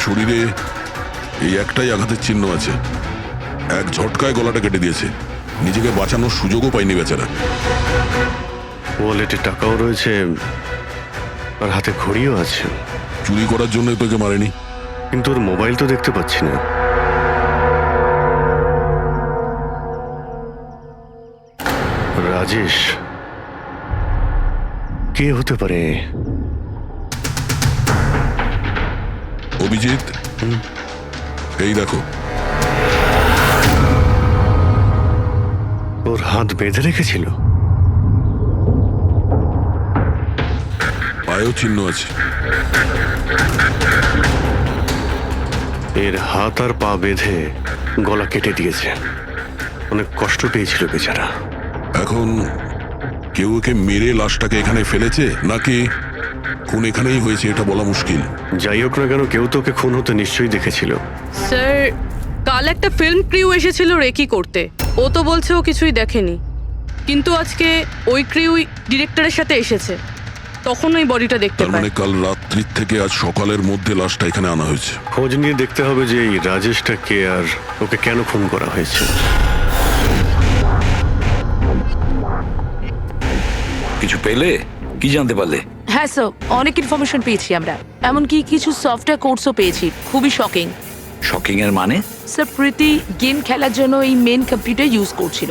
শরীরে এই একটাই আঘাতের চিহ্ন আছে। এক ঝটকায় গলাটা কেটে দিয়েছে, নিজেকে বাঁচানোর সুযোগও পায়নি বেচারা। ওয়ালেটে টাকাও রয়েছে আর হাতে ঘড়িও আছে। চুরি করার জন্য তোকে মারেনি। কিন্তু ওর মোবাইল তো দেখতে পাচ্ছি না। রাজেশ কে হতে পারে? অভিজিৎ, এই দেখো, ওর হাত বেঁধে রেখেছিল। পায়েও চিহ্ন আছে। এর হাত আর পা বেঁধে গলা কেটে দিয়েছে। অনেক কষ্ট পেয়েছিল বেচারা। এখন কেউ ওকে মেরে লাশটাকে এখানে ফেলেছে নাকি খুন এখানেই হয়েছে এটা বলা মুশকিল। যাই হোক না কেন, কেউ তোকে খুন হতে নিশ্চয়ই দেখেছিল। স্যার, কাল একটা ফিল্ম ক্রিউ এসেছিল রেকি করতে। ও তো বলছে ও কিছুই দেখেনি, কিন্তু আজকে ওই ক্রিউ ডিরেক্টরের সাথে এসেছে, তখন ওই বডিটা দেখতে তার পায়। মানে কাল রাত্রির থেকে আজ সকালের মধ্যে লাশটা এখানে আনা হয়েছে। খোঁজ নিয়ে দেখতে হবে যে এই রাজেশটা কে আর ওকে কেন খুন করা হয়েছে। কিছু পেলে? কি জানতে পারলে? হ্যাঁ স্যার, অনেক ইনফরমেশন পেয়েছি আমরা, এমনকি কিছু সফটওয়্যার কোর্সও পেয়েছি। খুবই শকিং। শকিং এর মানে? স্যার, প্রীতি গেম খেলার জন্য এই মেন কম্পিউটার ইউজ করছিল,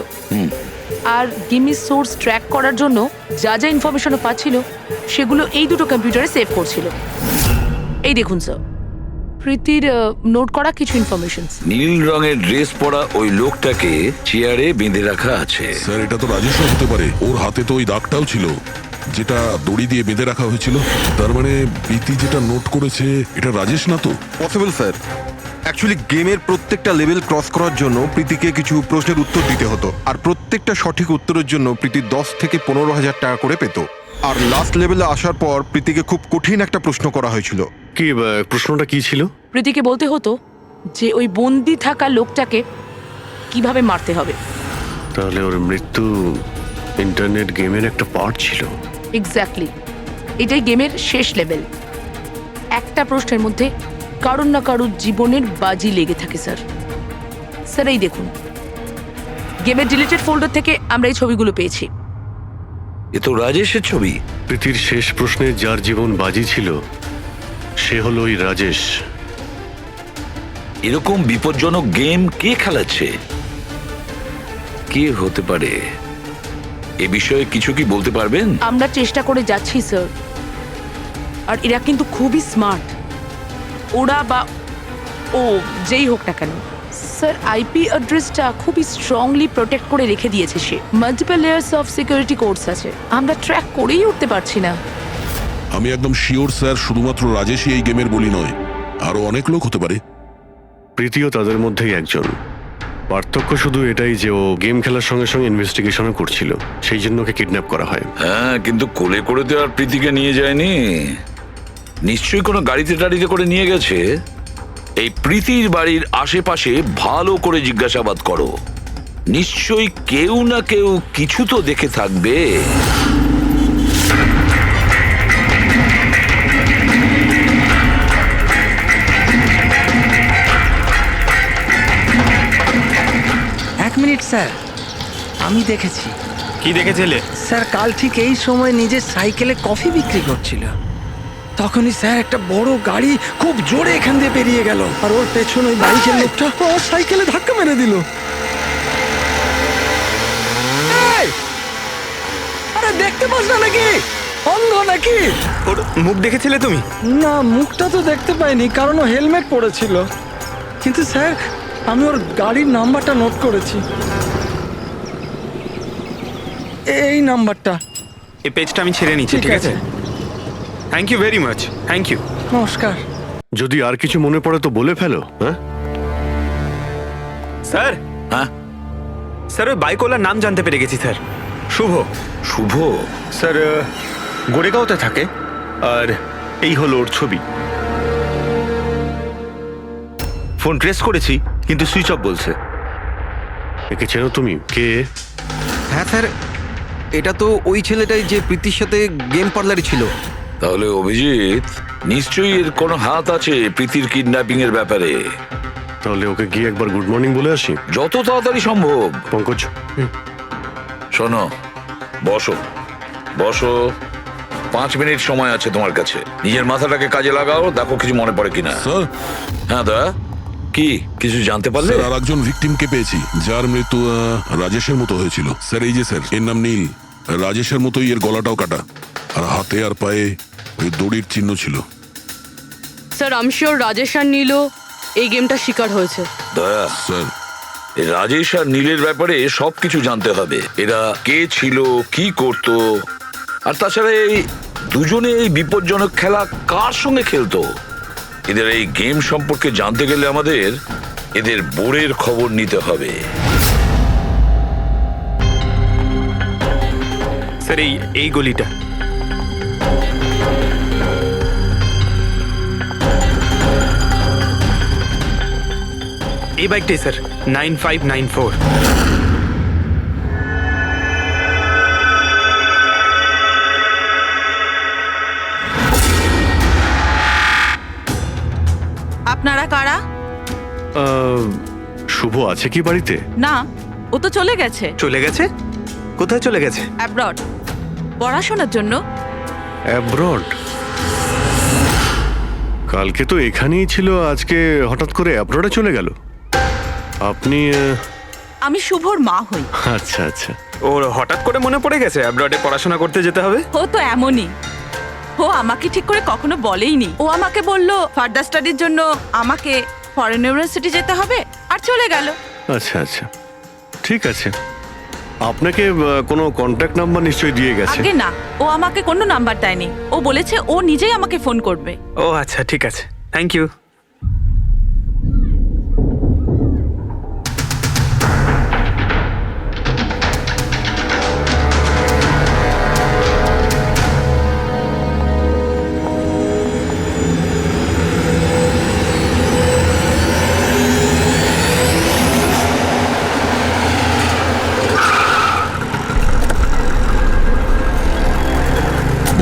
আর গেমের সোর্স ট্র্যাক করার জন্য যা যা ইনফরমেশনও পাচ্ছিল সেগুলো এই দুটো কম্পিউটারে সেভ করছিল। এই দেখুন স্যার, প্রীতির নোট করা কিছু ইনফরমেশন। নীল রঙের ড্রেস পরা ওই লোকটাকে চেয়ারে বেঁধে রাখা আছে। স্যার, এটা তো রাজেশও হতে পারে। ওর হাতে তো ওই দাগটাও ছিল যেটা দড়ি দিয়ে বেঁধে রাখা হয়েছিল। তার মানে প্রীতি যেটা নোট করেছে এটা রাজেশ না তো? Possible sir. অ্যাকচুয়ালি গেমের প্রত্যেকটা লেভেল ক্রস করার জন্য প্রীতিকে কিছু প্রশ্নের উত্তর দিতে হতো, আর প্রত্যেকটা সঠিক উত্তরের জন্য প্রীতি 10 থেকে 15,000 টাকা করে পেত। আর লাস্ট লেভেলে আসার পর প্রীতিকে খুব কঠিন একটা প্রশ্ন করা হয়েছিল। কি প্রশ্নটা কি ছিল? প্রীতিকে বলতে হতো যে ওই বন্দি থাকা লোকটাকে কিভাবে মারতে হবে। তাহলে ওর মৃত্যু ইন্টারনেট গেমের একটা পার্ট ছিল। এক্স্যাক্টলি, এটাই গেমের শেষ লেভেল। একটা প্রশ্নের মধ্যে কারুর না কারুর জীবনের বাজি লেগে থাকে স্যার। স্যার, এই দেখুন, গেমের ডিলিটেড ফোল্ডার থেকে আমরা এই ছবিগুলো পেয়েছি। এ তো রাজেশের ছবি। প্রীতির শেষ প্রশ্নে যার জীবন বাজি ছিল সে হলো ওই রাজেশ। এরকম বিপজ্জনক গেম কে খেলাচ্ছে? কে হতে পারে? এ বিষয়ে কিছু কি বলতে পারবেন? আমরা চেষ্টা করে যাচ্ছি স্যার, আর এরা কিন্তু খুবই স্মার্ট। ওরা বা ও যেই হোক না কেন স্যার, আইপি অ্যাড্রেসটা খুবই স্ট্রংলি প্রোটেক্ট করে রেখে দিয়েছে সে। Multiple layers of security codes আছে, আমরা ট্র্যাক করেই উঠতে পারছি না। আমি একদম শিওর স্যার, শুধুমাত্র রাজেশই এই গেমের বলি নয়, আরো অনেক লোক হতে পারে। প্রীতিও তাদের মধ্যেই একজন। পার্থক্য শুধু এটাই যে ও গেম খেলার সঙ্গে সঙ্গে ইনভেস্টিগেশনও করছিল, সেই জন্য ওকে কিডন্যাপ করা হয়। হ্যাঁ, কিন্তু কোলে করে তো আর প্রীতিকে নিয়ে যায়নি। নিশ্চয়ই কোনো গাড়িতে টাড়িতে করে নিয়ে গেছে। এই প্রীতির বাড়ির আশেপাশে ভালো করে জিজ্ঞাসাবাদ করো, নিশ্চয়ই কেউ না কেউ কিছু তো দেখে থাকবে। এক মিনিট স্যার, আমি দেখেছি। কি দেখেছিলে? স্যার, কাল ঠিক এই সময় নিজের সাইকেলে কফি বিক্রি করছিল। তখনই স্যার একটা বড় গাড়ি খুব জোরে এখান দিয়ে বেরিয়ে গেল, আর ওর পেছনে ওই বাইকের লোকটা ওর সাইকেলে ধাক্কা মেরে দিল। এই! আরে দেখতে পাস না নাকি? অন্ধ নাকি? ওর মুখ দেখেছিলে তুমি? না, মুখটা তো দেখতে পাইনি, কারণ ও হেলমেট পরেছিল। কিন্তু স্যার, আমি ওর গাড়ির নাম্বারটা নোট করেছি। এই নাম্বারটা। এই পেজটা আমি ছেড়ে নিচ্ছি, ঠিক আছে? Thank you very much. Thank you. নমস্কার। যদি আর কিছু মনে পড়ে তো বলে ফেলো। হ্যাঁ স্যার। হ্যাঁ স্যার, ওই বাইকওয়ালার নাম জানতে পেরে গেছি স্যার। শুভ। শুভ? স্যার, গোরেগাঁওতে থাকে, আর এই হলো ওর ছবি। ফোন ট্রেস করেছি, কিন্তু সুইচ অফ বলছে। একে চেনো তুমি? কে? হ্যাঁ স্যার, এটা তো ওই ছেলেটাই যে প্রীতির সাথে গেম পার্লারে ছিল। তাহলে অভিজিৎ নিশ্চয়ই এর কোনো হাত আছে প্রীতির কিডন্যাপিং এর ব্যাপারে। তাহলে ওকে গিয়ে একবার গুড মর্নিং বলে আসি। যত তাড়াতাড়ি সম্ভব। পঙ্কজ, শোনো, বসো বসো, 5 মিনিট সময় আছে তোমার কাছে। নিজের মাথাটাকে কাজে লাগাও, দেখো কিছু মনে পড়ে কিনা। স্যার হ্যাঁ দা, কি কিছু জানতে পারলে? স্যার আর একজন ভিকটিমকে পেয়েছি যার মৃত্যু রাজেশের মতো হয়েছিল। স্যার এই যে স্যার, এর নাম নীল। রাজেশের মতোই এর গলাটাও কাটা, আর হাতে আর পায়ে ওই দড়ির চিহ্ন ছিল। Sir I am sure Rajesh আর নীলও এই গেমটা শিকার হয়েছে। দয়া, স্যার এই রাজেশ আর নীলের ব্যাপারে সবকিছু জানতে হবে। এরা কে ছিল, কি করত, আর তাছাড়া এই দুজনে এই বিপজ্জনক খেলা কার সঙ্গে খেলতো। এদের এই গেম সম্পর্কে জানতে গেলে আমাদের এদের বোর্ডের খবর নিতে হবে। স্যার এই গলিটা। এই বাইকটাই স্যার, 9594। আপনারা কারা? শুভ আছে কি বাড়িতে? না, ও তো চলে গেছে চলে গেছে? কোথায় চলে গেছে? অ্যাব্রড পড়াশোনার জন্য। অ্যাব্রড? কালকে তো এখানেই ছিল, আজকে হঠাৎ করে অ্যাব্রডে চলে গেল। আপনি আমি শুভর মা হই। আচ্ছা আচ্ছা। ওর হঠাৎ করে মনে পড়ে গেছে অ্যাব্রডে পড়াশোনা করতে যেতে হবে। ও তো এমনই, ও আমাকে ঠিক করে কখনো বলেইনি। ও আমাকে বলল ফার্দার স্টাডির জন্য আমাকে ফরেন ইউনিভার্সিটি যেতে হবে, আর চলে গেল। আচ্ছা আচ্ছা, ঠিক আছে। আপনাকে কোনো কন্ট্যাক্ট নাম্বার নিশ্চয়ই দিয়ে গেছে। আগে না, ও আমাকে কোনো নাম্বার দেয়নি। ও বলেছে ও নিজেই আমাকে ফোন করবে। ও আচ্ছা, ঠিক আছে, থ্যাংক ইউ।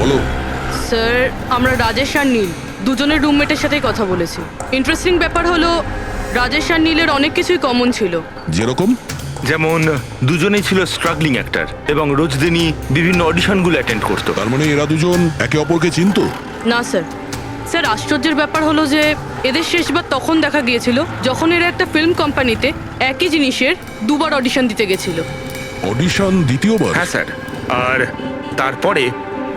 বলো। স্যার আমরা রাজেশ আর নীল দুজনের রুমমেটের সাথেই কথা বলেছি। ইন্টারেস্টিং ব্যাপার হলো রাজেশ আর নীলের অনেক কিছুই কমন ছিল। যেরকম? যেমন দুজনেই ছিল স্ট্রাগলিং অ্যাক্টর এবং রোজ দিনই বিভিন্ন অডিশনগুলো অ্যাটেন্ড করতো। তার মানে এরা দুজন একে অপরকে চিনতো? না স্যার, স্যার আশ্চর্যের ব্যাপার হলো যে এদের শেষবার তখন দেখা গিয়েছিল যখন এরা একটা ফিল্ম কোম্পানিতে একই জিনিসের 2বার অডিশন দিতে গেছিল। অডিশন দ্বিতীয়বার? হ্যাঁ স্যার, আর তারপরে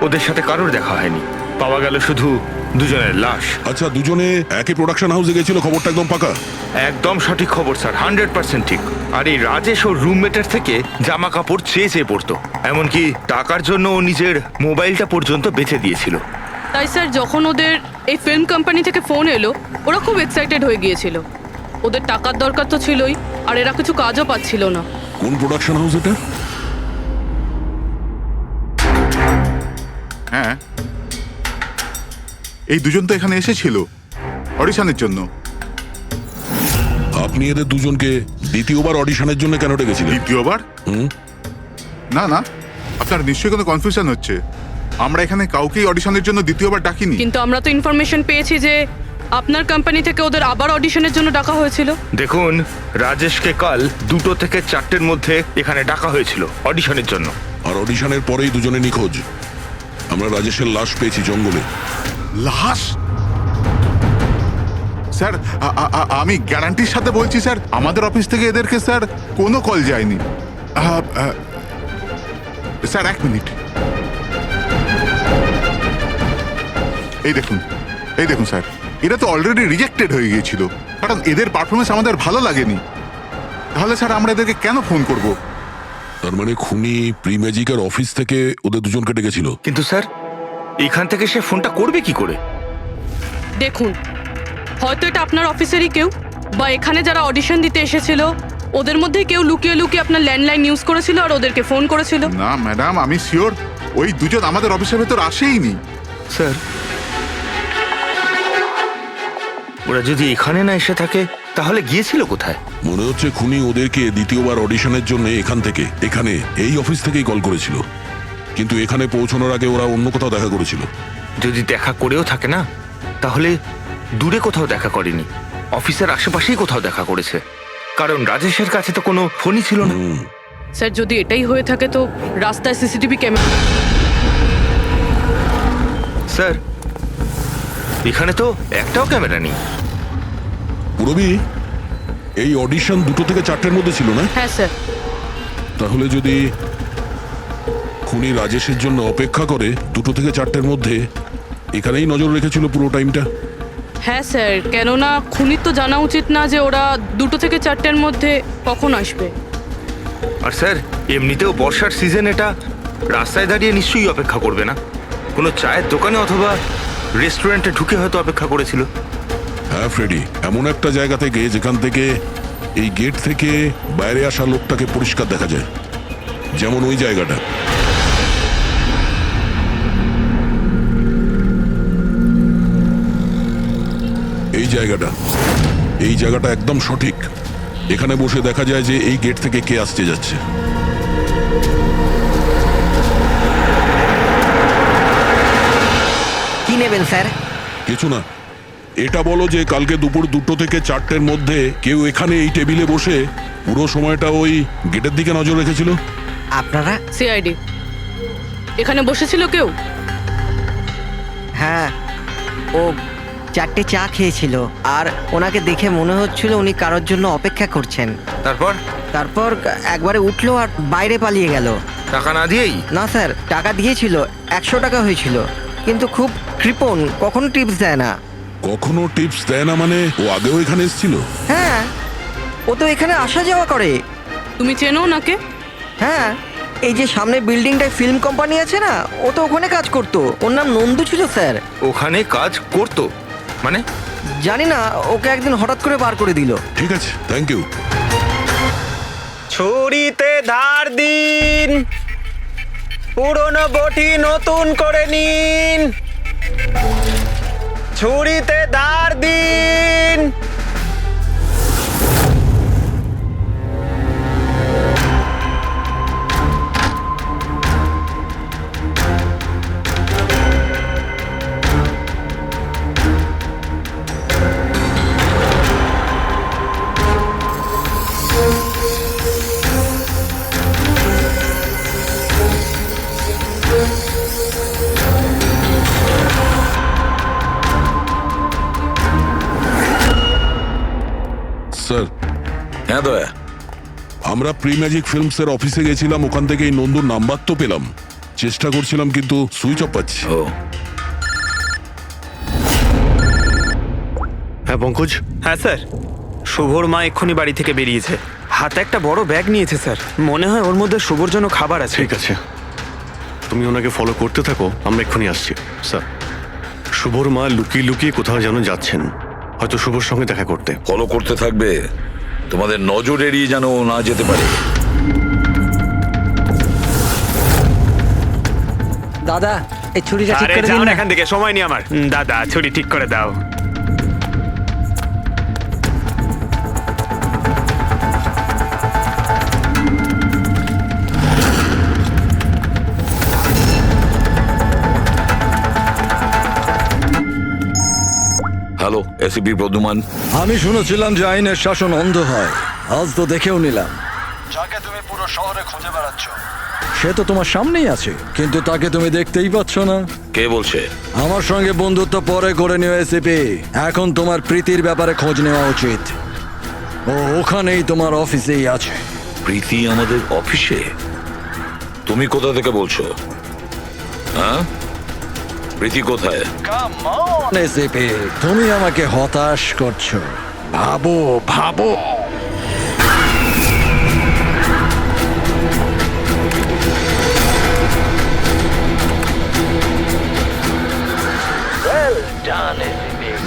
ওদের সাথে কারোর দেখা হয়নি। পাওয়া গেল শুধু দুজনের লাশ। আচ্ছা, দুজনে একই প্রোডাকশন হাউসে গেছিল, খবরটা একদম পাকা? একদম সঠিক খবর স্যার, 100% ঠিক। আর এই রাজেশ ওর রুমমেটের থেকে জামা কাপড় চেয়ে চেয়ে পড়তো, এমনকি টাকার জন্য ও নিজের মোবাইলটা পর্যন্ত বেচে দিয়েছিল। তাই স্যার যখন ওদের এই ফিল্ম কোম্পানি থেকে ফোন এলো ওরা খুব এক্সাইটেড হয়ে গিয়েছিল। ওদের টাকার দরকার তো ছিলই, আর এরা কিছু কাজও পাচ্ছিল না। কোন প্রোডাকশন হাউস এটা? হ্যাঁ, এই দুজন তো এখানে এসেছিল অডিশনের জন্য। আপনি এদের দুজনকে দ্বিতীয়বার অডিশনের জন্য কেন ডেকেছিলেন? দ্বিতীয়বার? না না, আপনার নিশ্চয়ই কোনো কনফিউশন হচ্ছে। আমরা এখানে কাউকেই অডিশনের জন্য দ্বিতীয়বার ডাকিনি। কিন্তু আমরা তো ইনফরমেশন পেয়েছি যে আপনার কোম্পানি থেকে ওদের আবার অডিশনের জন্য ডাকা হয়েছিল। দেখুন, রাজেশকে কাল 2টো থেকে 4টের মধ্যে এখানে ডাকা হয়েছিল অডিশনের জন্য। আর অডিশনের পরেই দুজনে নিখোঁজ। আমরা রাজেশের লাশ পেয়েছি জঙ্গলে। লাশ? স্যার, আমি গ্যারান্টির সাথে বলছি স্যার, আমাদের অফিস থেকে এদেরকে স্যার কোনো কল যায়নি। Sir 1 minute. এই দেখুন স্যার, এরা তো অলরেডি রিজেক্টেড হয়ে গিয়েছিল, কারণ এদের পারফরমেন্স আমাদের ভালো লাগেনি। তাহলে স্যার আমরা এদেরকে কেন ফোন করব? তার মানে খুনি প্রিম্যাজিকের অফিস থেকে ওদের দুজনকে ডেকেছিল। কিন্তু স্যার, এখান থেকে সে ফোনটা করবে কি করে? দেখুন, হয়তো এটা আপনার অফিসেরই কেউ, বা এখানে যারা অডিশন দিতে এসেছিল ওদের মধ্যে কেউ লুকিয়ে লুকিয়ে আপনার ল্যান্ডলাইন ইউজ করেছিল আর ওদেরকে ফোন করেছিল। না ম্যাডাম, আমি শিওর ওই দুজন আমাদের অফিসের ভেতর আসেইনি। স্যার, ওরা যদি এখানে না এসে থাকে তাহলে গিয়েছিল কোথায়? মনে হচ্ছে খুনি ওদেরকে দ্বিতীয়বার অডিশনের জন্য এখানে এই অফিস থেকেই কল করেছিল, কিন্তু এখানে পৌঁছানোর আগে ওরা অন্য কোথাও দেখা করেছিল। যদি দেখা করেও থাকে না, তাহলে দূরে কোথাও দেখা করেনি, অফিসের আশেপাশেই কোথাও দেখা করেছে, কারণ রাজেশের কাছে তো কোনো ফোনই ছিল না। স্যার যদি এটাই হয়ে থাকে তো রাস্তায় সিসিটিভি ক্যামেরা। স্যার এখানে তো একটাও ক্যামেরা নেই। পুরবি, এই অডিশন 2টো থেকে 4টের মধ্যে ছিল না? হ্যাঁ স্যার। তাহলে যদি খুনি রাজেশের জন্য অপেক্ষা করে 2টো থেকে 4টের মধ্যে এখানেই নজর রেখেছিল পুরো টাইমটা। হ্যাঁ স্যার, কেননা খুনির তো জানা উচিত না যে ওরা 2টো থেকে 4টের মধ্যে কখন আসবে। আর স্যার এমনিতেও বর্ষার সিজন, এটা রাস্তায় দাঁড়িয়ে নিশ্চয়ই অপেক্ষা করবে না, কোনো চায়ের দোকানে অথবা রেস্টুরেন্টে ঢুকে হয়তো অপেক্ষা করেছিল। হ্যাঁ ফ্রেডি, এমন একটা জায়গা থেকে যেখান থেকে এই গেট থেকে বাইরে আসা লোকটাকে পরিষ্কার দেখা যায়, যেমন ওই জায়গাটা। এই জায়গাটা একদম সঠিক। এখানে বসে দেখা যায় যে এই গেট থেকে কে আসতে যাচ্ছে। কি নেবেন স্যার? কিছু না, এটা বলো যে কালকে দুপুর 2টো থেকে 4টের মধ্যে কেউ এখানে এই টেবিলে বসে পুরো সময়টা ওই গেটের দিকে নজর রেখেছিল? আপনারা? সিআইডি। এখানে বসেছিল কেউ? হ্যাঁ, ও 4টে চা খেয়েছিল আর ওনাকে দেখে মনে হচ্ছিল উনি কারোর জন্য অপেক্ষা করছেন। তারপর একবারে উঠলো আর বাইরে পালিয়ে গেল। টাকা না দিয়েই? না স্যার, টাকা দিয়েছিল, 100 টাকা হয়েছিল, কিন্তু খুব কৃপণ, কখনো টিপস দেয় না। কখনো টিপস দেয় না মানে? ও আগেও এখানে এসেছিল? হ্যাঁ, ও তো এখানে আসা যাওয়া করে। তুমি চেনো ওনাকে? হ্যাঁ, এই যে সামনে বিল্ডিংটায় ফিল্ম কোম্পানি আছে না, ও তো ওখানে কাজ করতো। ওর নাম নন্দু ছিল স্যার। ওখানে কাজ করতো মানে? জানি না, ওকে একদিন হঠাৎ করে বার করে দিল। ঠিক আছে, থ্যাংক ইউ। ছুরিতে ধার দিন, পুরনো বটি নতুন করে নিন, ছুরিতে ধার দিন। স্যার। হ্যাঁ দয়া। আমরা প্রি ম্যাজিক ফিল্মসের অফিসে গেছিলাম, ওখান থেকে এই নন্দুর নাম্বার তো পেলাম, চেষ্টা করছিলাম কিন্তু সুইচ অফ পাচ্ছি। হ্যাঁ পঙ্কজ। হ্যাঁ স্যার, শুভর মা এক্ষুনি বাড়ি থেকে বেরিয়েছে, হাতে একটা বড় ব্যাগ নিয়েছে স্যার, মনে হয় ওর মধ্যে শুভর জন্য খাবার আছে। ঠিক আছে, তুমি ওনাকে ফলো করতে থাকো, আমরা এক্ষুনি আসছি। স্যার, শুভর মা লুকিয়ে লুকিয়ে কোথাও যেন যাচ্ছেন, হয়তো শুভর সঙ্গে দেখা করতে। ফলো করতে থাকবে, তোমাদের নজর এড়িয়ে যেন না যেতে পারে। দাদা, এই ছুরিটা ঠিক আরে করে যাও দিন না না। এখান থেকে, সময় নেই আমার। দাদা ছুরি ঠিক করে দাও। Hello, ACP Pradyuman. আমি শুনেছিলাম যে আইনের শাসন অন্ধ হয়, আজ তো দেখেও নিলাম। যাকে তুমি পুরো শহরে খুঁজে বেড়াচ্ছ সে তো তোমার সামনেই আছে, কিন্তু তাকে তুমি দেখতেই পাচ্ছ না। কে বলছে? আমার সঙ্গে বন্ধুত্ব পরে করে নিও এসিপি, এখন তোমার প্রীতির ব্যাপারে খোঁজ নেওয়া উচিত। ও ওখানেই তোমার অফিসেই আছে। প্রীতি আমাদের অফিসে? তুমি কোথা থেকে বলছো? হ্যাঁ, প্রীতি কোথায়? এসিপি, তুমি আমাকে হতাশ করছো। ভাবো ভাবো।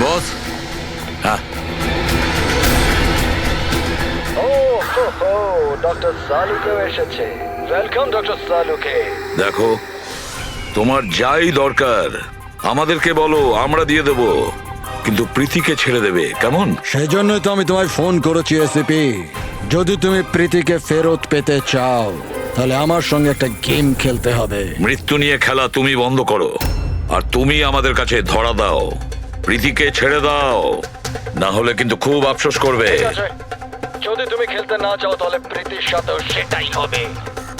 বস। হ্যাঁ, ডক্টর সালুকেও এসেছে। Welcome doctor Saluke. দেখো, তোমার যাই দরকার আমাদেরকে বলো, আমরা দিয়ে দেব, কিন্তু প্রীতিকে ছেড়ে দেবে, কেমন? সেজন্যই তো আমি তোমায় ফোন করেছি এসিপি। যদি তুমি প্রীতিকে ফেরত পেতে চাও তাহলে আমার সঙ্গে একটা গেম খেলতে হবে। মৃত্যু নিয়ে খেলা তুমি বন্ধ করো, আর তুমি আমাদের কাছে ধরা দাও। প্রীতিকে ছেড়ে দাও, না হলে কিন্তু খুব আফসোস করবে। যদি তুমি খেলতে না চাও তাহলে প্রীতির সাথেও সেটাই হবে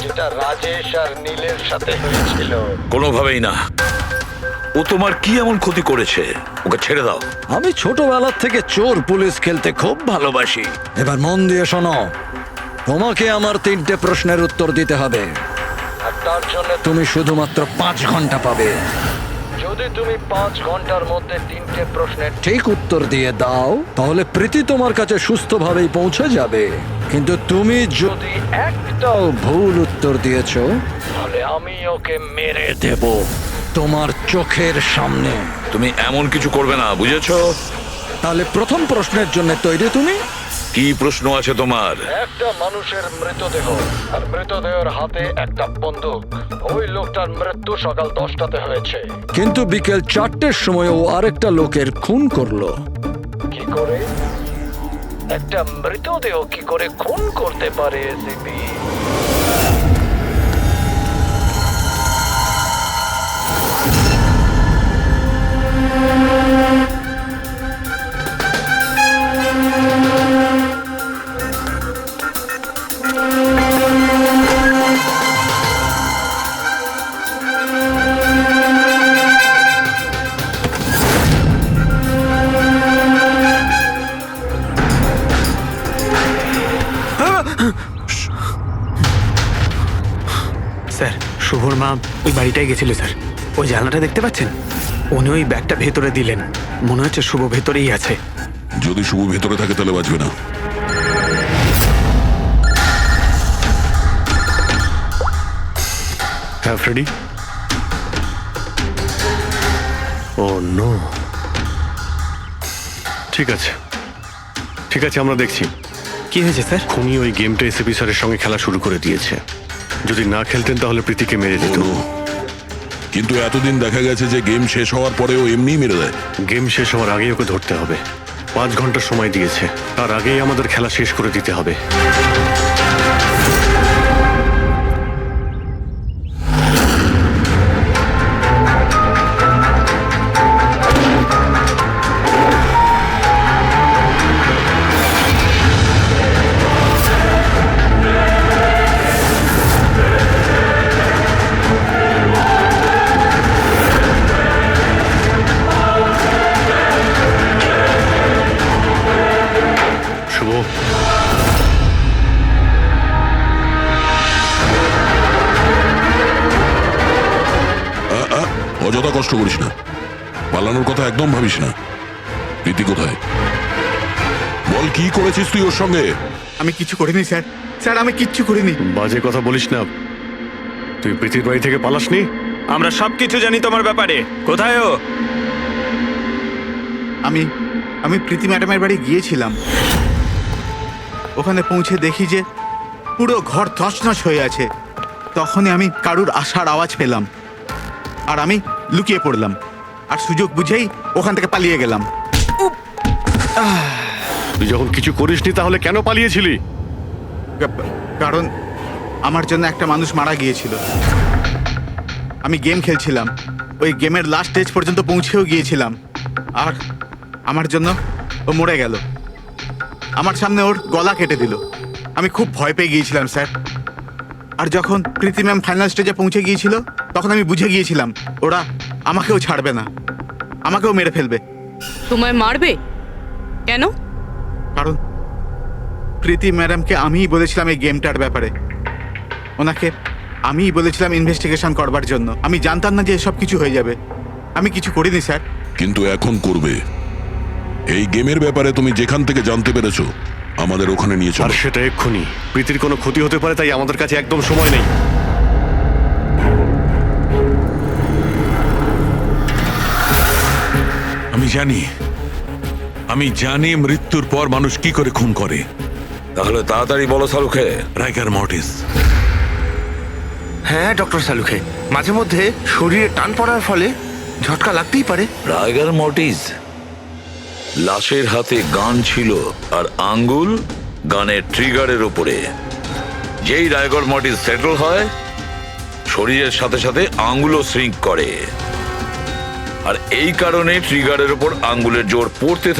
যেটা রাজেশ আর নীলের সাথে হয়েছিল। কোনোভাবেই না। ও তোমার কি এমন ক্ষতি করেছে? ওকে ছেড়ে দাও। আমি ছোটবেলার থেকে চোর পুলিশ খেলতে খুব ভালোবাসি। এবার মন দিয়ে শোনো, তোমাকে আমার 3টে প্রশ্নের উত্তর দিতে হবে, আর তার জন্য তুমি শুধুমাত্র 5 ঘন্টা পাবে। যদি তুমি 5 ঘন্টার মধ্যে 3টে প্রশ্নের ঠিক উত্তর দিয়ে দাও তাহলে প্রীতি তোমার কাছে সুস্থভাবেই পৌঁছে যাবে, কিন্তু তুমি যদি একটাও ভুল উত্তর দিয়েছো তাহলে আমি ওকে মেরে দেব তোমার চোখের সামনে। তুমি এমন কিছু করবে না, বুঝেছো? তাহলে প্রথম প্রশ্নের জন্য তৈরি তুমি? কি প্রশ্ন আছে তোমার? একটা মানুষের মৃতদেহ আর মৃতদেহের হাতে একটা বন্দুক। ওই লোকটার মৃত্যু সকাল 10টাতে হয়েছে, কিন্তু বিকেল 4টের সময় ও আরেকটা লোকের খুন করলো। কি করে একটা মৃতদেহ কি করে খুন করতে পারে এসিপি? স্যার, শুভর মা ওই বাড়িটায় গেছিল স্যার। ওই জানলাটা দেখতে পাচ্ছেন? উনি ওই ব্যাগটা ভেতরে দিলেন। মনে হচ্ছে শুভ ভেতরেই আছে। যদি শুভ ভেতরে থাকে তাহলে বাঁচবে না। হ্যাঁ ফ্রেডি। ও নো। ঠিক আছে ঠিক আছে, আমরা দেখছি। কি হয়েছে স্যার? খুনি ওই গেমটা এসিপি স্যারের সঙ্গে খেলা শুরু করে দিয়েছে। যদি না খেলতেন তাহলে প্রীতিকে মেরে দিত। কিন্তু এতদিন দেখা গেছে যে গেম শেষ হওয়ার পরেও এমনি মেরে দেয়। গেম শেষ হওয়ার আগেই ওকে ধরতে হবে। 5 ঘন্টা সময় দিয়েছে, তার আগেই আমাদের খেলা শেষ করে দিতে হবে। শুভ, অযথা কষ্ট করিস না, পালানোর কথা একদম ভাবিস না। প্রীতি কোথায়? বল, কি করেছিস তুই ওর সঙ্গে? আমি কিছু করিনি স্যার। স্যার, আমি কিচ্ছু করিনি। বাজে কথা বলিস না। তুই প্রীতির বাড়ি থেকে পালাসনি? আমরা সবকিছু জানি তোমার ব্যাপারে। কোথায় ও? আমি প্রীতি ম্যাডামের বাড়ি গিয়েছিলাম। ওখানে পৌঁছে দেখি যে পুরো ঘর তছনছ হয়ে আছে। তখনই আমি কারুর আসার আওয়াজ পেলাম, আর আমি লুকিয়ে পড়লাম, আর সুযোগ বুঝেই ওখান থেকে পালিয়ে গেলাম। তুই যখন কিছু করিসনি তাহলে কেন পালিয়েছিলি? কারণ আমার জন্য একটা মানুষ মারা গিয়েছিল। আমি গেম খেলছিলাম, ওই গেমের লাস্ট স্টেজ পর্যন্ত পৌঁছেও গিয়েছিলাম, আর আমার জন্য ও মরে গেল। আমার সামনে ওর গলা কেটে দিল। আমি খুব ভয় পেয়ে গিয়েছিলাম স্যার। আর যখন প্রীতি ম্যাম ফাইনাল স্টেজে পৌঁছে গিয়েছিল তখন আমি বুঝে গিয়েছিলাম ওরা আমাকেও ছাড়বে না, আমাকেও মেরে ফেলবে। তোমায় মারবে কেন? কারণ প্রীতি ম্যাডামকে আমিই বলেছিলাম এই গেমটার ব্যাপারে। ওনাকে আমিই বলেছিলাম ইনভেস্টিগেশন করবার জন্য। আমি জানতাম না যে এসব কিছু হয়ে যাবে। আমি কিছু করিনি স্যার। কিন্তু এখন করবে। এই গেমের ব্যাপারে তুমি যেখান থেকে জানতে পেরেছো আমাদের ওখানে নিয়ে আর চলো। সেটা এক্ষুনি। প্রীতির কোনো ক্ষতি হতে পারে, তাই আমাদের কাছে একদম সময় নেই। আমি জানি মৃত্যুর পর মানুষ কি করে খুন করে। তাহলে তাড়াতাড়ি বলো সালুখে। রাইগার মর্টিস। হ্যাঁ ডক্টর সালুখে, মাঝে মধ্যে শরীরে টান পড়ার ফলে ঝটকা লাগতেই পারে। রাইগার মর্টিস। লাশের হাতে গান ছিল আর আঙ্গুল গানের ট্রিগারের উপরে। যেই রাইগার মর্টিস সেটেল হয় শরীরের সাথে সাথে আঙ্গুলও শ্রিঙ্ক করে। আর এই কারণে ট্রিগারের উপর আঙ্গুলের জোর পড়তে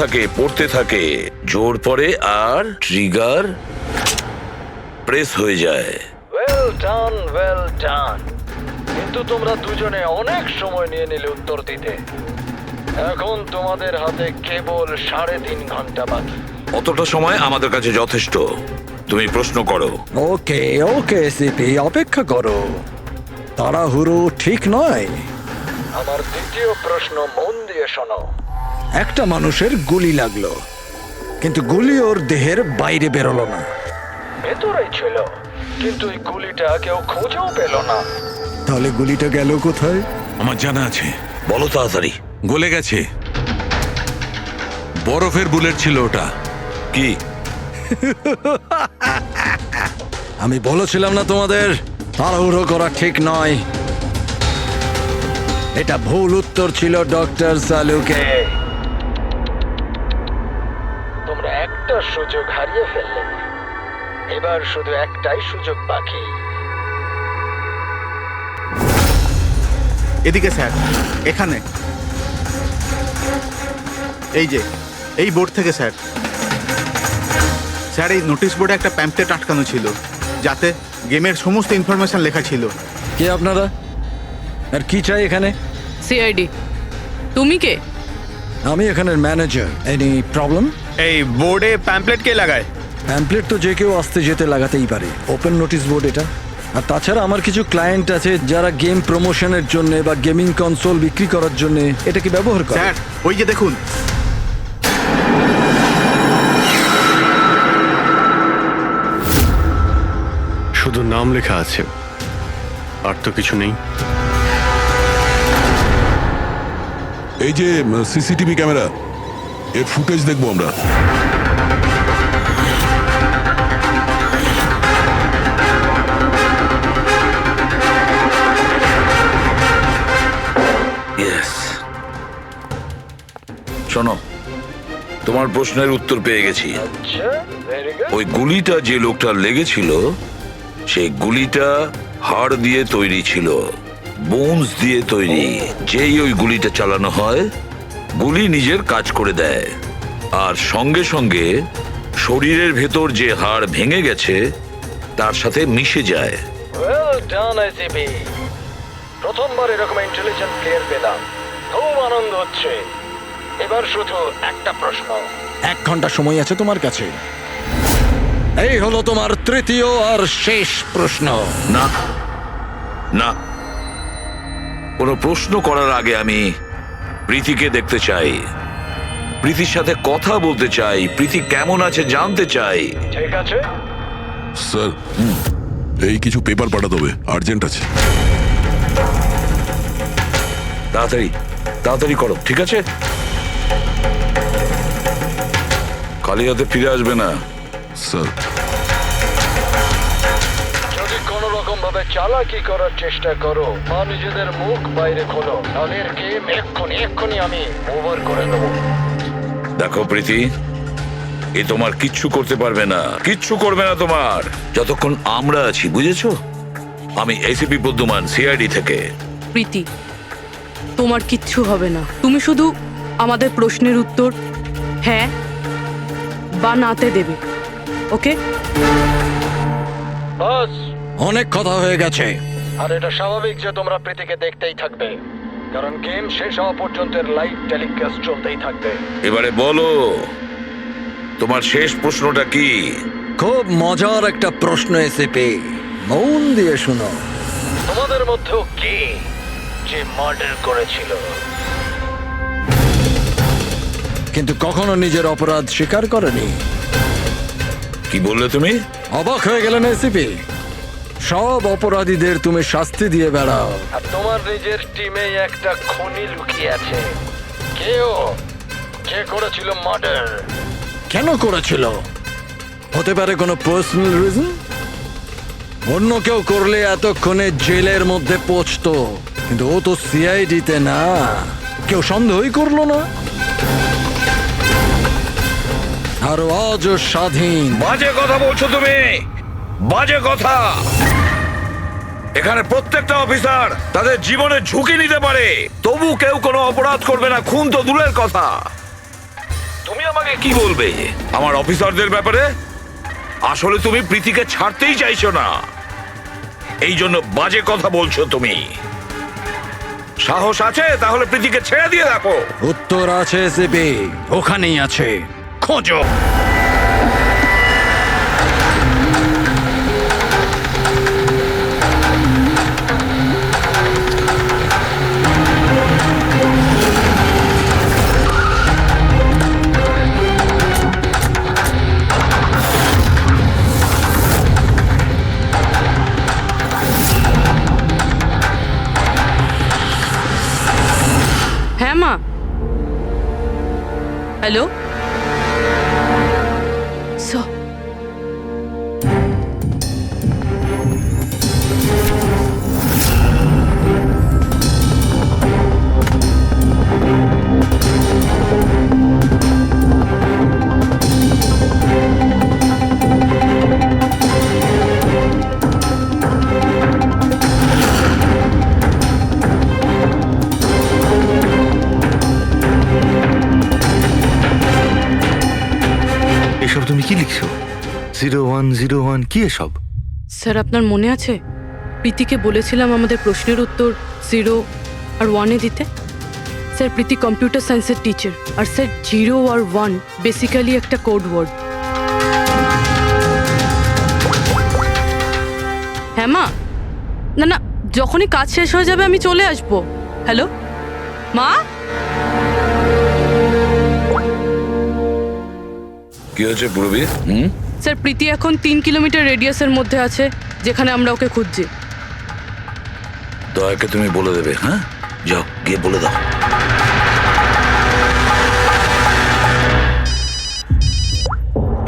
থাকে জোর পড়ে আর ট্রিগার প্রেস হয়ে যায়। Well done. কিন্তু তোমরা দুজনে অনেক সময় নিয়ে নিলে উত্তর দিতে। এখন তোমাদের হাতে কেবল 3.5 ঘন্টা বাকি। অতটা সময় আমাদের কাছে যথেষ্ট। তুমি প্রশ্ন করো। ওকে সিপি, অপেক্ষা করো, তাড়াহুড়ো ঠিক নয়। আমার দ্বিতীয় প্রশ্ন মন দিয়ে শোনো। একটা মানুষের গুলি লাগলো, কিন্তু গুলি ওর দেহের বাইরে বেরোলো না, ভেতরেই ছিল। কিন্তু এই গুলিটা কেউ খুঁজেও পেল না। তাহলে গুলিটা গেল কোথায়? আমার জানা আছে। বলো তাড়াতাড়ি। গলে গেছে। বরফের বুলেট ছিল ওটা। কি? আমি বলেছিলাম না তোমাদের তাড়াহুড়ো করা ঠিক নয়। এটা ভুল উত্তর ছিল ডক্টর সালুকে। তোমরা একটা সুযোগ হারিয়ে ফেললে। এবার শুধু একটাই সুযোগ বাকি। এদিকে স্যার, এখানে এই যে এই বোর্ড থেকে স্যার। স্যার, এই নোটিশ বোর্ডে একটা প্যাম্পলেট আটকানো ছিল, যাতে গেমের সমস্ত ইনফরমেশন লেখা ছিল। কে আপনারা আর কি চাই এখানে? সিআইডি। তুমি কে? আমি এখানের ম্যানেজার। Any problem? এই বোর্ডে প্যাম্পলেট কে লাগায়? প্যাম্পলেট তো যে কেউ আসতে যেতে লাগাতেই পারে। ওপেন নোটিশ বোর্ড এটা। আর তাছাড়া আমার কিছু ক্লায়েন্ট আছে যারা গেম প্রমোশনের জন্য বা গেমিং কনসোল বিক্রি করার জন্য এটাকে ব্যবহার করে। স্যার, ওই যে দেখুন। শুধু নাম লেখা আছে, আর তো কিছু নেই। এই যে সিসিটিভি ক্যামেরা, এর ফুটেজ দেখবো আমরা। শোনো, তোমার প্রশ্নের উত্তর পেয়ে গেছি। ওই গুলিটা যে লোকটার লেগেছিল, সেই গুলিটা হাড় দিয়ে তৈরি ছিল, বোনস দিয়ে তৈরি। যেই ওই গুলিটা চালানো হয়, গুলি নিজের কাজ করে দেয়, আর সঙ্গে সঙ্গে শরীরের ভেতর যে হাড় ভেঙে গেছে তার সাথে মিশে যায়। Well done ICP. প্রথমবার এরকম ইন্টেলিজেন্ট প্লেয়ার পেলাম, খুব আনন্দ হচ্ছে। এবার শুধু একটা প্রশ্ন। 1 ঘন্টা সময় আছে তোমার কাছে। এই হলো তোমার তৃতীয় আর শেষ প্রশ্ন। না না, কোনো প্রশ্ন করার আগে আমি প্রীতিকে দেখতে চাই, প্রীতির সাথে কথা বলতে চাই, প্রীতি কেমন আছে জানতে চাই। ঠিক আছে স্যার, এই কিছু পেপার পাঠাতে হবে, আর্জেন্ট আছে। তাড়াতাড়ি তাড়াতাড়ি করো, ঠিক আছে? খালি হাতে ফিরে আসবে না। স্যার, যদি কোনো রকম ভাবে চালাকি করার চেষ্টা করো বা নিজেদের মুখ বাইরে খোলো, তাহলে গেম এক্ষুনি আমি ওভার করে দেবো। দেখো প্রীতি, এ তোমার কিচ্ছু করতে পারবে না, কিচ্ছু করবে না তোমার, যতক্ষণ আমরা আছি, বুঝেছো? আমি এসিপি প্রদ্যুমান, সিআইডি থেকে। প্রীতি, তোমার কিচ্ছু হবে না। তুমি শুধু আমাদের প্রশ্নের উত্তর হ্যাঁ বা নাতে দেবে, ওকে? বাস, অনেক কথা হয়ে গেছে। আর এটা স্বাভাবিক যে তোমরা প্রীতিকে দেখতেই থাকবে, কারণ গেম শেষ হওয়া পর্যন্ত লাইভ টেলিকাস্ট চলতেই থাকবে। এবারে বলো, তোমার শেষ প্রশ্নটা কি? খুব মজার একটা প্রশ্ন এসিপি, মন দিয়ে শুনো। তোমাদের মধ্যেও কে যে মার্ডার করেছিল কিন্তু কখনো নিজের অপরাধ স্বীকার করেনি? কি বললে তুমি? অবাক হয়ে গেলেন এসিপি? সব অপরাধীদের তুমি শাস্তি দিয়ে বেড়াও, আর তোমার নিজের টিমে একটা খুনি লুকিয়ে আছে। কেউ যে করেছিল মার্ডার, কেন করেছিল? হতে পারে কোনো পার্সোনাল রিজন। অন্য কেউ করলে এতক্ষণে জেলের মধ্যে পৌঁছতো, কিন্তু ও তো সিআইডিতে না, কেউ সন্দেহই করলো না। আর আজও স্বাধীন। বাজে কথা বলছো তুমি, বাজে কথা। এখানে প্রত্যেকটা অফিসার তাদের জীবনের ঝুঁকি নিতে পারে, তবু কেউ কোনো অপরাধ করবে না, খুন তো দূরের কথা। তুমি আমাকে কি বলবে আমার অফিসারদের ব্যাপারে? আসলে তুমি প্রীতিকে ছাড়তেই চাইছো না, এই জন্য বাজে কথা বলছো তুমি। সাহস আছে তাহলে প্রীতিকে ছেড়ে দিয়ে রাখো। উত্তর আছে সিপি, ওখানেই আছে, খোঁজো। হ্যাঁ মা। হ্যালো এসব তুমি কি লিখছো? 0101 কি এসব? স্যার, আপনার মনে আছে প্রীতিকে বলেছিলাম আমাদের প্রশ্নের উত্তর 0 আর 1-এ দিতে? স্যার, প্রীতি কম্পিউটার সায়েন্সের টিচার, আর স্যার 0 আর 1 বেসিক্যালি একটা কোড ওয়ার্ড। হ্যাঁ মা। না না, যখনই কাজ শেষ হয়ে যাবে আমি চলে আসবো। হ্যালো মা। কি হয়েছে পূর্বী? স্যার, প্রীতি এখন 3 কিলোমিটার রেডিয়াসের মধ্যে আছে, যেখানে আমরা ওকে খুঁজছি। দয়াকে তুমি বলে দেবে। হ্যাঁ, যাও গিয়ে বলে দাও।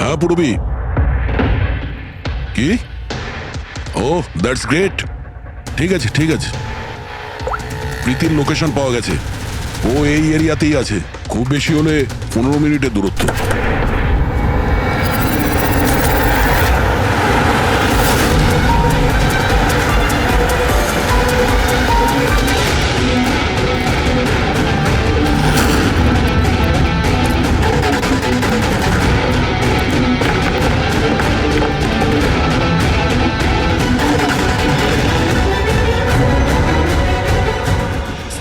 হ্যাঁ পূরবী। কি? ও, দ্যাটস গ্রেট। ঠিক আছে ঠিক আছে, প্রীতির লোকেশন পাওয়া গেছে। ও এই এরিয়াতেই আছে, খুব বেশি হলে 15 মিনিটের দূরত্ব।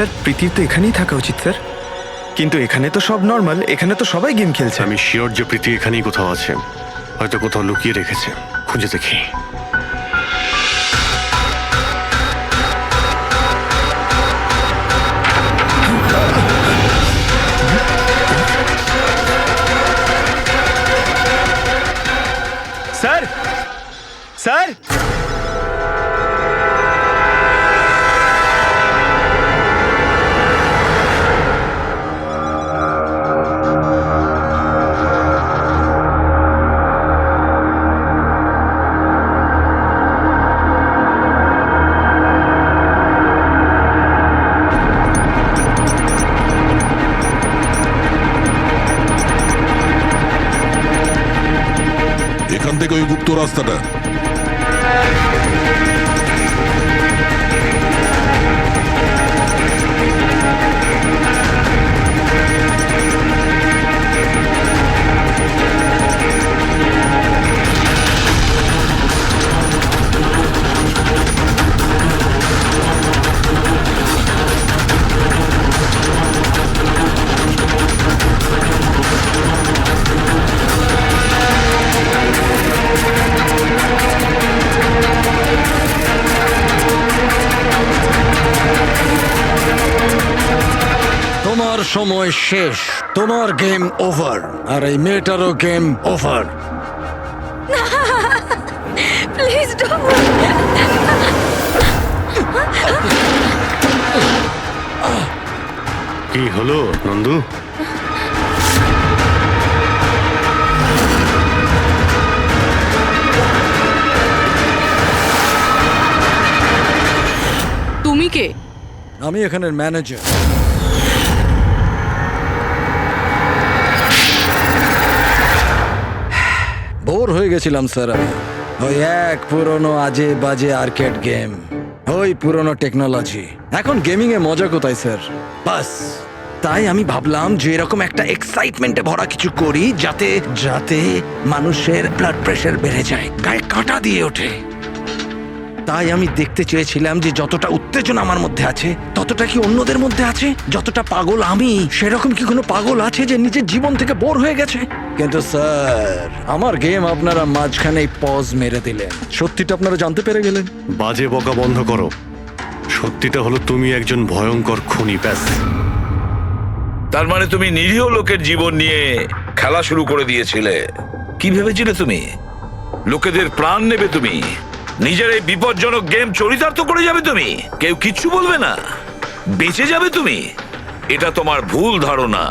স্যার, প্রীতির তো এখানেই থাকা উচিত স্যার, কিন্তু এখানে তো সব নর্মাল, এখানে তো সবাই গেম খেলছে। আমি শিওর যে প্রীতি এখানেই কোথাও আছে, হয়তো কোথাও লুকিয়ে রেখেছে, খুঁজে দেখি। স্যার, স্যার, এখান থেকে ওই গুপ্ত রাস্তাটা। তোমার সময় শেষ, তোমার গেম ওভার, আর এই মেয়েটারও গেম ওভার। Please don't. কি হলো নন্দু? তুমি কে? আমি এখানের ম্যানেজার। বোর হয়ে গেছিলাম স্যার আমি, ওই এক পুরনো আজে বাজে আর্কেড গেম। ওই পুরনো টেকনোলজি। এখন গেমিং এ মজা কোথায় স্যার? বাস তাই আমি ভাবলাম যে এরকম একটা এক্সাইটমেন্টে ভরা কিছু করি যাতে যাতে মানুষের ব্লাড প্রেশার বেড়ে যায়, গায়ে কাঁটা দিয়ে ওঠে। তাই আমি দেখতে চেয়েছিলাম যে যতটা উত্তেজনা আমার মধ্যে আছে ততটা কি অন্যদের মধ্যে আছে? যতটা পাগল আমি, সেরকম কি কোনো পাগল আছে যে নিজের জীবন থেকে বোর হয়ে গেছে? কিন্তু স্যার, আমার গেম আপনারা মাঝখানেই পজ মেরে দিলেন। সত্যিটা আপনারা জানতে পেরে গেলেন। বাজে বকা বন্ধ করো। সত্যিটা হলো তুমি একজন ভয়ঙ্কর খুনি, ব্যাস। তার মানে তুমি নিরীহ লোকের জীবন নিয়ে খেলা শুরু করে দিয়েছিলে। কি ভেবেছিলে তুমি লোকেদের প্রাণ নেবে? তুমি নিজের এই বিপজ্জনক গেম চরিতার্থ করে যাবে? তুমি কেউ কিচ্ছু বলবে না, বেঁচে যাবে তুমি? এটা তোমার ভুল ধারণা।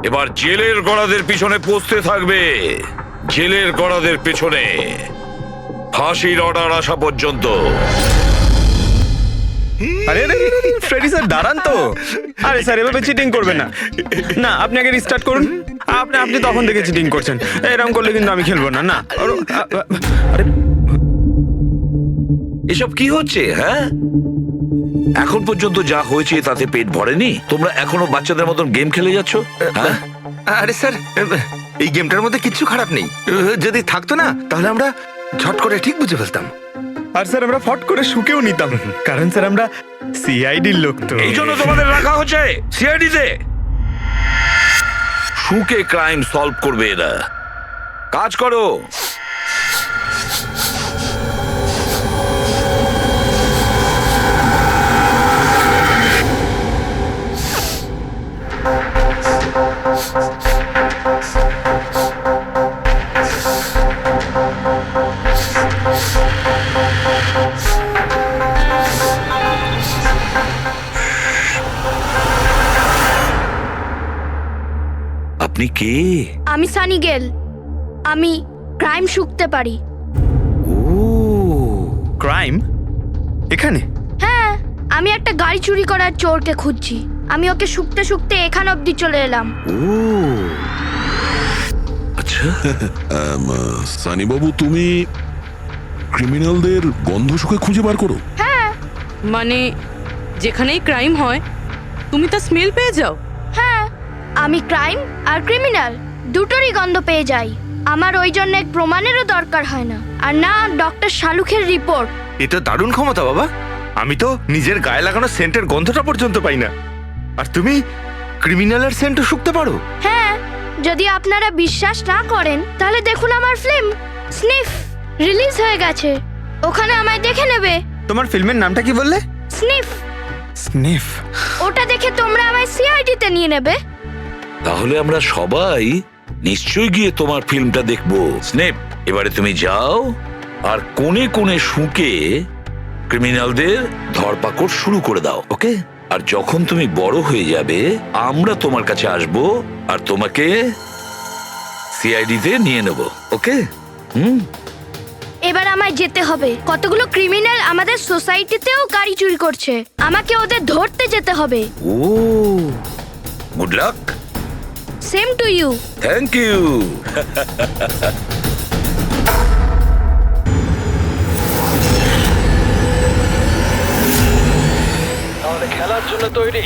এবার জেলের গড়াদের পিছনে পৌঁছতে থাকবে, জেলের গড়াদের পেছনে, ফাঁসির অর্ডার আসা পর্যন্ত। আরে ফ্রেডি স্যার দাঁড়ান তো। আরে স্যার এভাবে চিটিং করবেন না। না, আপনি আগে রিস্টার্ট করুন। আপনি তখন থেকে চিটিং করছেন, এরকম করলে কিন্তু আমি খেলবো না। না আরে এসব কি হচ্ছে? হ্যাঁ, এখন পর্যন্ত যা হয়েছে তাতে পেট ভরেনি? তোমরা এখনো বাচ্চাদের মতন গেম খেলে যাচ্ছ? হ্যাঁ? আরে স্যার, এই গেমটার মধ্যে কিচ্ছু খারাপ নেই। যদি থাকতো না তাহলে আমরা ঝট করে ঠিক বুঝে ফেলতাম। আর স্যার আমরা ফট করে শুকেও নিতাম, কারণ স্যার আমরা সিআইডির লোক তো। এই জন্য তোমাদের রাখা হচ্ছে সিআইডিতে। শুকে ক্রাইম সলভ করবে এরা। কাজ করো। আপনি কে? আমি সানি গেল। আমি ক্রাইম শুকতে পারি। ক্রাইম এখানে? হ্যাঁ, আমি একটা গাড়ি চুরি করার চোরকে খুঁজছি। আমি ওকে শুকতে শুকতে এখান অবধি চলে এলাম। আচ্ছা, সানি বাবু, তুমি ক্রিমিনালদের গন্ধ শুকে খুঁজে বার করো? হ্যাঁ। মানে যেখানেই ক্রাইম হয় তুমি তা স্মেল পেয়ে যাও? হ্যাঁ, আমি ক্রাইম আর ক্রিমিনাল দুটোরই গন্ধ পেয়ে যাই। আমার ওই জন্য এক প্রমাণেরও দরকার হয় না, আর না ডক্টর শালুখের রিপোর্ট। এটা দারুণ ক্ষমতা বাবা। আমি তো নিজের গায়ে লাগানো সেন্টের গন্ধটা পর্যন্ত পাই না, আর তুমি ক্রিমিনালের সেন্টও শুকতে পারো? হ্যাঁ, যদি আপনারা বিশ্বাস না করেন তাহলে দেখুন আমার ফিল্ম স্নিফ রিলিজ হয়ে গেছে। ওখানে আমায় দেখে নেবে। তোমার ফিল্মের নামটা কি বললে? স্নিফ। স্নিফ? ওটা দেখে তোমরা আমায় সিআইডিতে নিয়ে নেবে। তাহলে আমরা সবাই নিশ্চয়ই গিয়ে তোমার ফিল্মটা দেখবো। স্নেপ, এবারে তুমি যাও আর কোণে কোণে শুকে ক্রিমিনালদের ধরপাকড় শুরু করে দাও, ওকে? আর যখন তুমি বড় হয়ে যাবে আমরা তোমার কাছে আসবো আর তোমাকে সিআইডিতে নিয়ে নেব, ওকে? এবার আমায় যেতে হবে। কতগুলো ক্রিমিনাল আমাদের সোসাইটিতেও গাড়ি চুরি করছে, আমাকে ওদের ধরতে যেতে হবে। ও, good luck. Same to you. Thank you. তাহলে খেলার জন্য তৈরি?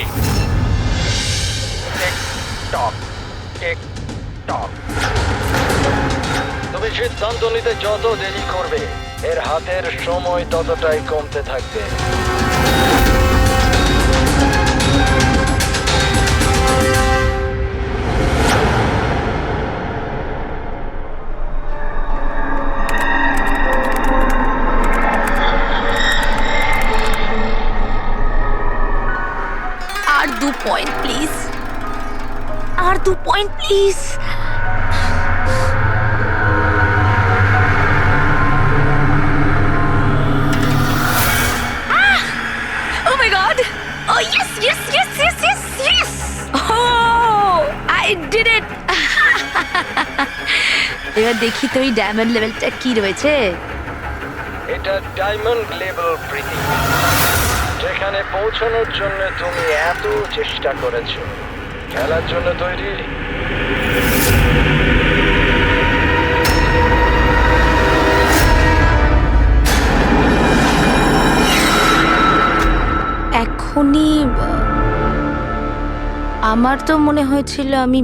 তুমি সিদ্ধান্ত নিতে যত দেরি করবে এর হাতের সময় ততটাই কমতে থাকবে। আর 2 পয়েন্ট প্লিজ, আর 2 point please. Oh my god! Oh yes, yes, yes, yes, yes, yes! Oh, I did it! এবার দেখি তো এই ডায়মন্ড লেভেলটা কি রয়েছে। এটা ডায়মন্ড লেভেল প্রীতি, যেখানে পৌঁছানোর জন্য তুমি এত চেষ্টা করেছো। খেলার জন্য তৈরি? তখনই আমার তো মনে হয়েছিল আমি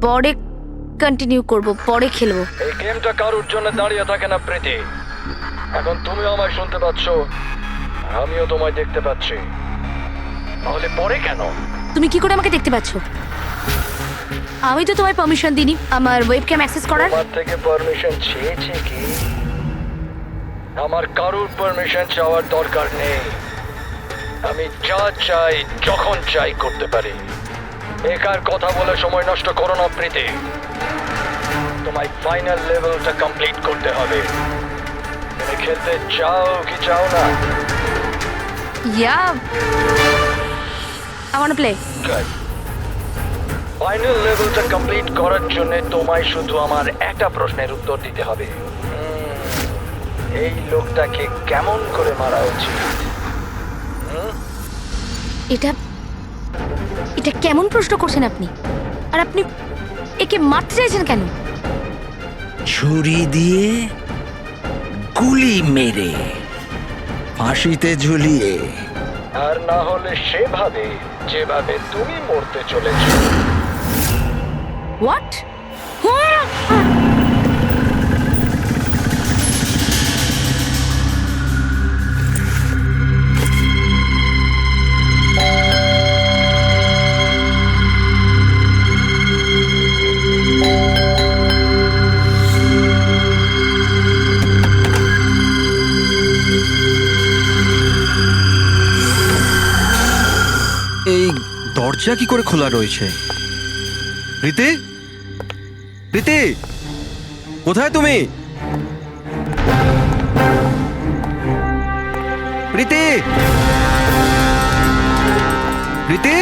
পরে কন্টিনিউ করব, পরে খেলবো। এই গেমটা কারোর জন্য দাঁড়িয়ে থাকে না প্রীতি। এখন তুমিও আমায় শুনতে পাচ্ছ, আর আমিও তোমায় দেখতে পাচ্ছি। তাহলে পরে কেন? তুমি কি করে আমাকে দেখতে পাচ্ছ? আমি তো তোমায় পারমিশন দিইনি আমার ওয়েবক্যাম অ্যাক্সেস করার। আমার থেকে পারমিশন চেয়েছে কি? আমার কারোর পারমিশন চাওয়ার দরকার নেই। আমি যা চাই যখন চাই করতে পারি। একার কথা বলে সময় নষ্ট করো না প্রীতি। তোমায় ফাইনাল লেভেলটা কমপ্লিট করতে হবে। তুমি খেলতে চাও কি চাও না? Yeah. I want to play. Final লেভেলটা কমপ্লিট করার জন্য তোমায় শুধু আমার একটা প্রশ্নের উত্তর দিতে হবে। এই লোকটাকে কেমন করে মারা উচিত? এটা কেমন প্রশ্ন করছেন আপনি? আর আপনি একে মারতে চাইছেন কেন? ছুরি দিয়ে, গুলি মেরে, ফাঁসিতে ঝুলিয়ে, আর না হলে সেভাবে যেভাবে তুমি মরতে চলেছো। What? এই দরজা কি করে খোলা রয়েছে? প্রীতি, প্রীতি, কোথায় তুমি? প্রীতি, প্রীতি,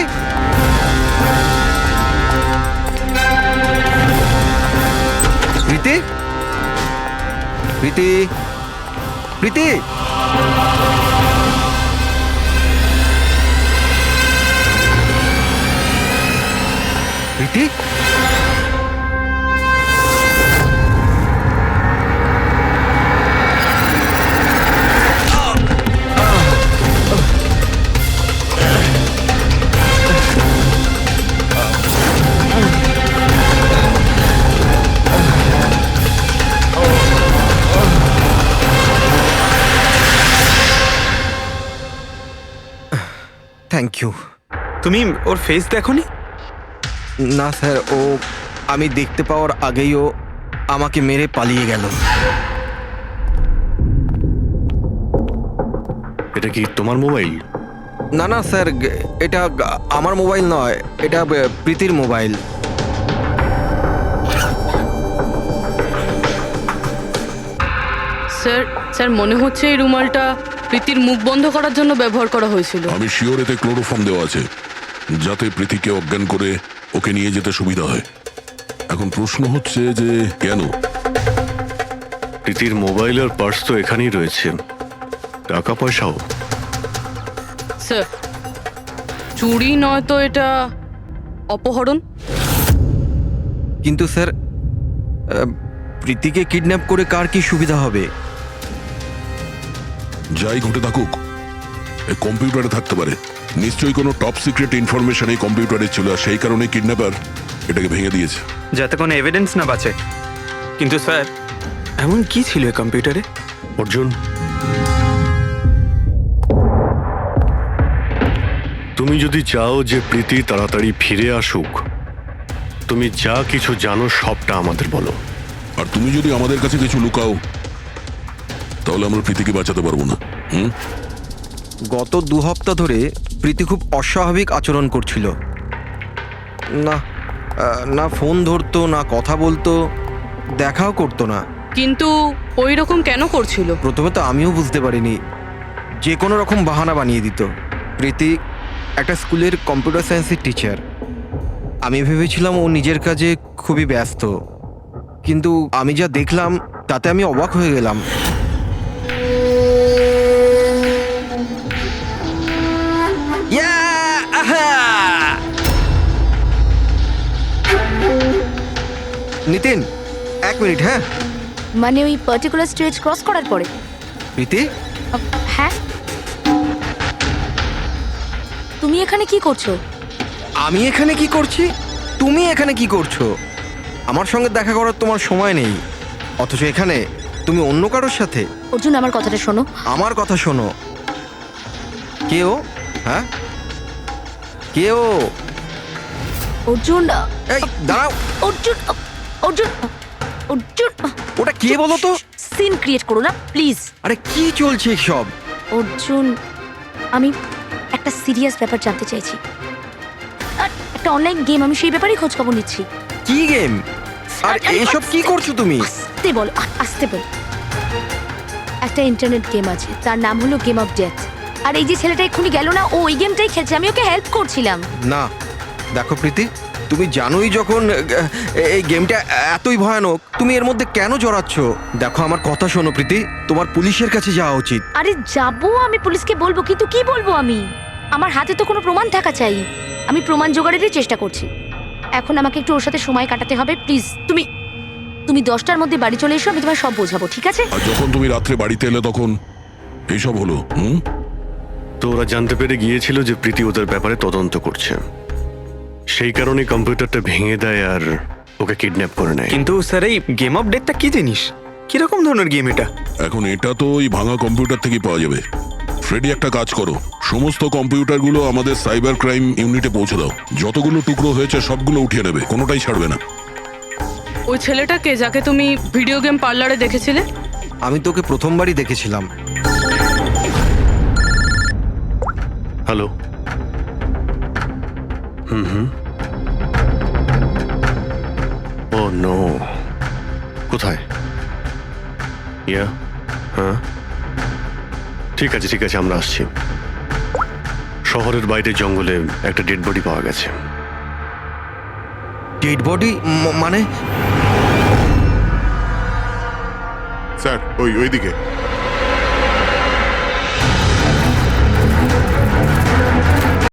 প্রীতি, প্রীতি, প্রীতি। প্রীতি, থ্যাংক ইউ। তুমি ওর ফেস দেখোনি? না স্যার, ও আমি দেখতে পাওয়ার আগেই ও আমাকে মেরে পালিয়ে গেল। এটা কি তোমার মোবাইল? না না স্যার, এটা আমার মোবাইল নয়, এটা প্রীতির মোবাইল। স্যার মনে হচ্ছে এই রুমালটা প্রীতির মুখ বন্ধ করার জন্য ব্যবহার করা হয়েছিল। আমি শিওর এতে ক্লোরোফর্ম দেওয়া আছে, যাতে প্রীতিকে অজ্ঞান করে ওকে নিয়ে যেতে সুবিধা হয়। এখন প্রশ্ন হচ্ছে যে কেন? প্রীতির মোবাইল আর পার্স তো এখানেই রয়েছে, টাকা পয়সাও। স্যার চুরি নয় তো এটা অপহরণ। কিন্তু স্যার, প্রীতিকে কিডন্যাপ করে কার কি সুবিধা হবে? যাই ঘটে থাকুক, এই কম্পিউটারে থাকতে পারে। নিশ্চয়ই কোনো টপ সিক্রেট ইনফরমেশন এই কম্পিউটারে ছিল, আর সেই কারণে কিডন্যাপার এটাকে ভেঙে দিয়েছে, যাতে কোনো এভিডেন্স না বাঁচে। কিন্তু স্যার, এমন কি ছিল এই কম্পিউটারে? অর্জুন, তুমি যদি চাও যে প্রীতি তাড়াতাড়ি ফিরে আসুক, তুমি যা কিছু জানো সবটা আমাদের বলো। আর তুমি যদি আমাদের কাছে কিছু লুকাও, তাহলে আমরা প্রীতিকে বাঁচাতে পারবো না। গত 2 সপ্তাহ ধরে প্রীতি খুব অস্বাভাবিক আচরণ করছিল। না না ফোন ধরতো, না কথা বলতো, দেখাও করতো না। কিন্তু ওই রকম কেন করছিল? প্রথমে তো আমিও বুঝতে পারিনি, যে কোনো রকম বাহানা বানিয়ে দিত। প্রীতি একটা স্কুলের কম্পিউটার সায়েন্সের টিচার। আমি ভেবেছিলাম ও নিজের কাজে খুবই ব্যস্ত, কিন্তু আমি যা দেখলাম তাতে আমি অবাক হয়ে গেলাম। নিতিন, 1 মিনিট। হ্যাঁ, মানে ওই পার্টিকুলার স্টেজ ক্রস করার পরে? প্রীতি, হ্যাঁ তুমি এখানে কি করছো? আমি এখানে কি করছি? তুমি এখানে কি করছো? আমার সঙ্গে দেখা করার তোমার সময় নেই, অথচ এখানে তুমি অন্য কারোর সাথে। অর্জুন, আমার কথাটা শোনো। আমার কথা শোনো। কে ও? হ্যাঁ, কে ও? অর্জুন, এই দাঁড়াও। অর্জুন, অর্জুন, অর্জুন, ওটা কে বলো তো? সিন ক্রিয়েট করো না প্লিজ। আরে কি চলছে সব? অর্জুন, আমি একটা সিরিয়াস ব্যাপার জানতে চাইছি। আর একটা অনলাইন গেম, আমি সেই ব্যাপারেই খোঁজ খবর নিচ্ছি। কি গেম? আর এসব কি করছো তুমি? আস্তে বল, আস্তে বল। একটা ইন্টারনেট গেম আছে, তার নাম হলো গেম অফ ডেথ। আর এই যে ছেলেটা এক্ষুনি গেল না, ও ওই গেমটাই খেলছে, আমি ওকে হেল্প করছিলাম। না দেখো প্রীতি, তুমি জানোই যখন এই গেমটা এতই ভয়ানক, তুমি এর মধ্যে কেন জড়াচ্ছ? দেখো আমার কথা শোনো প্রীতি, তোমার পুলিশের কাছে যাওয়া উচিত। আরে যাবো, আমি পুলিশকে বলবো, কিন্তু কি বলবো আমি? আমার হাতে তো কোনো প্রমাণ থাকা চাই। আমি প্রমাণ জোগাড়েরই চেষ্টা করছি। এখন আমাকে একটু ওর সাথে সময় কাটাতে হবে। প্লিজ তুমি 10টার মধ্যে বাড়ি চলে এসো, আমি তোমায় সব বোঝাবো, ঠিক আছে? আর যখন তুমি রাত্রে বাড়িতে এলে তখন এইসব হলো। তো ওরা জানতে পেরে গিয়েছিল যে প্রীতি ওদের ব্যাপারে তদন্ত করছে, সেই কারণে কম্পিউটারটা ভেঙে দেয় আর ওকে কিডন্যাপ করে নেয়। কিন্তু স্যার, এই গেম অফ ডেথটা কি জিনিস? কিরকম ধরনের গেম এটা? এখন এটা তো ওই ভাঙা কম্পিউটার থেকে পাওয়া যাবে। ফ্রেডি, একটা কাজ করো, সমস্ত কম্পিউটারগুলো আমাদের সাইবার ক্রাইম ইউনিটে পৌঁছে দাও। যতগুলো টুকরো হয়েছে সবগুলো উঠিয়ে নেবে, কোনোটাই ছাড়বে না। ওই ছেলেটাকে যাকে তুমি ভিডিও গেম পার্লারে দেখেছিলে? আমি তোকে প্রথমবারই দেখেছিলাম। হ্যালো। ও নো, কোথায়? ইয়া, হ্যাঁ, ঠিক আছে ঠিক আছে, আমরা আসছি। শহরের বাইরে জঙ্গলে একটা ডেড বডি পাওয়া গেছে। ডেড বডি মানে? স্যার ওইদিকে